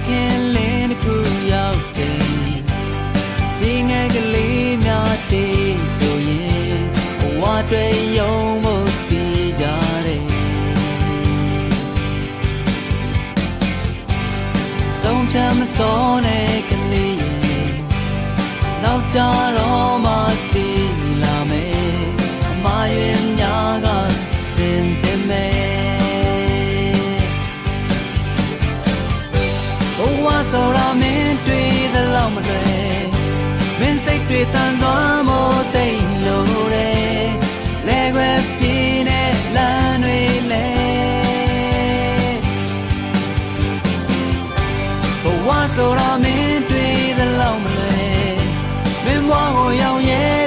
ခင်လင်းတစ်ခုရောက်ချိန်ဒီငယ်ကလေးများတည်ဆိုရင်ဘဝတွေရုံဖို့တည်ကြတယ်ဆုံးဖြတ်မစောနဲ့ကလေးနောက်ကြတော့မှတည်လာမယ်အမရွယ်များကစင်တယ်မယ်ဘဝဆိုတာမင်းတွေ့သလောက်မလွယ်မင်းစိတ်တွေတန်စွာမို့တိတ်လို့တယ်လဲခွဲပြင်းတဲ့လမ်းတွေလဲဘဝဆိုတာမင်းတွေ့သလောက်မလွယ်မင်းဘဝကိုရောက်ရဲ့